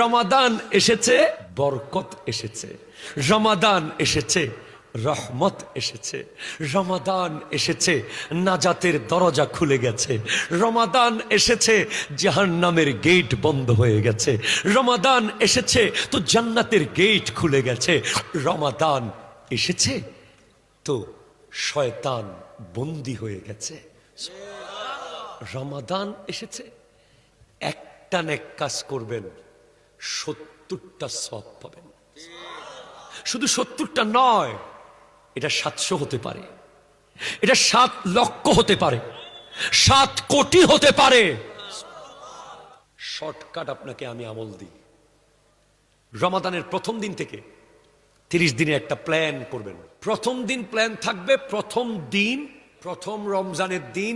রমাদান এসেছে, বরকত এসেছে, রমাদান এসেছে, রহমত এসেছে, রমাদান এসেছে, নাজাতের দরজা খুলে গেছে, রমাদান এসেছে, জাহান্নামের গেট বন্ধ হয়ে গেছে, রমাদান এসেছে তো জান্নাতের গেট খুলে গেছে, রমাদান এসেছে তো শয়তান বন্দী হয়ে গেছে। রমাদান এসেছে, একটা নেক কাজ করবেন, ৭০টা সওয়াব পাবেন। শুধু ৭০টা নয়, এটা ৭০০ হতে পারে, এটা ৭ লক্ষ হতে পারে, ৭ কোটি হতে পারে। শর্টকাট আপনাকে আমি আমল দিই। রমাদানের প্রথম দিন থেকে ৩০ দিনে একটা প্ল্যান করবেন। প্রথম দিন প্ল্যান থাকবে, প্রথম দিন, প্রথম রমজানের দিন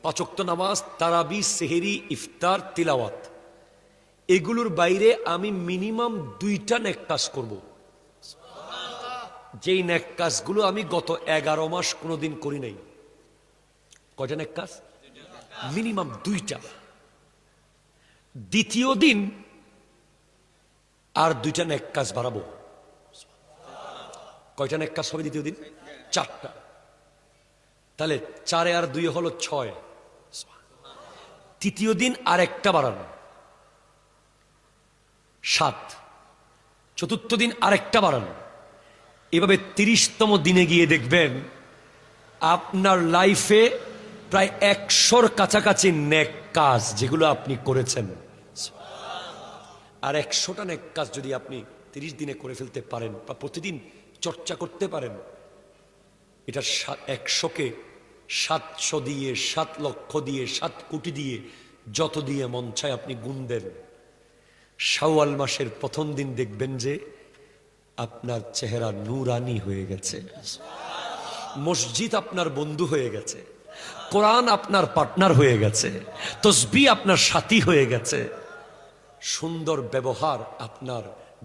৫ ওয়াক্ত নামাজ, তারাবি, সেহেরি, ইফতার, তিলাওয়াত, এগুলোর বাইরে আমি মিনিমাম 2টা নেক কাজ করব। যেই নেক কাজগুলো আমি গত 11 মাস কোনোদিন করি নাই। কয়টা নেক কাজ? মিনিমাম 2টা। দ্বিতীয় দিন আর 2টা নেক কাজ বাড়াবো। কয়টা নেক কাজ হবে দ্বিতীয় দিন? 4টা। তাহলে 4 আর 2 হলো 6। তৃতীয় দিন আর একটা বাড়ানো, 7। চতুর্থ দিন আরেকটা বাড়ানো। এভাবে 30তম দিনে গিয়ে দেখবেন আপনার লাইফে প্রায় 100-র কাছাকাছি নেক কাজ যেগুলো আপনি করেছেন। আর 100টা নেক কাজ যদি আপনি 30 দিনে করে ফেলতে পারেন বা প্রতিদিন চর্চা করতে পারেন, এটা 100কে 700 দিয়ে, 7 লক্ষ দিয়ে, 7 কোটি দিয়ে, যত দিয়ে মন চায় আপনি গুণ দেন। শাওয়াল মাসের প্রথম দিন দেখবেন যে আপনার চেহারা নূরানি হয়ে গেছে, মসজিদ আপনার বন্ধু হয়ে গেছে, কোরআন আপনার পার্টনার হয়ে গেছে, তসবিহ আপনার সাথী হয়ে গেছে, সুন্দর ব্যবহার আপনার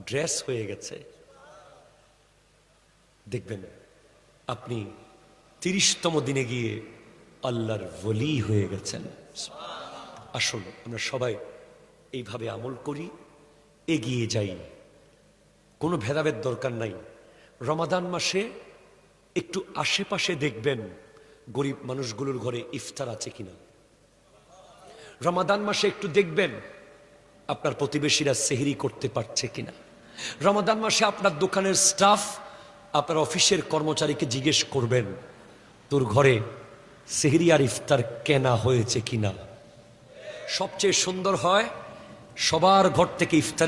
ড্রেস হয়ে গেছে। দেখবেন আপনি 30তম দিনে গিয়ে আল্লাহর ওলি হয়ে গেছেন। আসুন আমরা সবাই এইভাবে আমল করি, এগিয়ে যাই, কোনো ভেদাভেদ দরকার নাই। রমাদান মাসে একটু আশেপাশে দেখবেন গরিব মানুষগুলোর ঘরে ইফতার আছে কিনা। রমাদান মাসে একটু দেখবেন আপনার প্রতিবেশীরা সেহরি করতে পারছে কিনা। রমাদান মাসে আপনার দোকানের স্টাফ, আপনার অফিসের কর্মচারীকে জিজ্ঞেস করবেন তোর ঘরে সেহরি আর ইফতার কেনা হয়েছে কিনা। সবচেয়ে সুন্দর হয় সবার ঘর থেকে ইফতার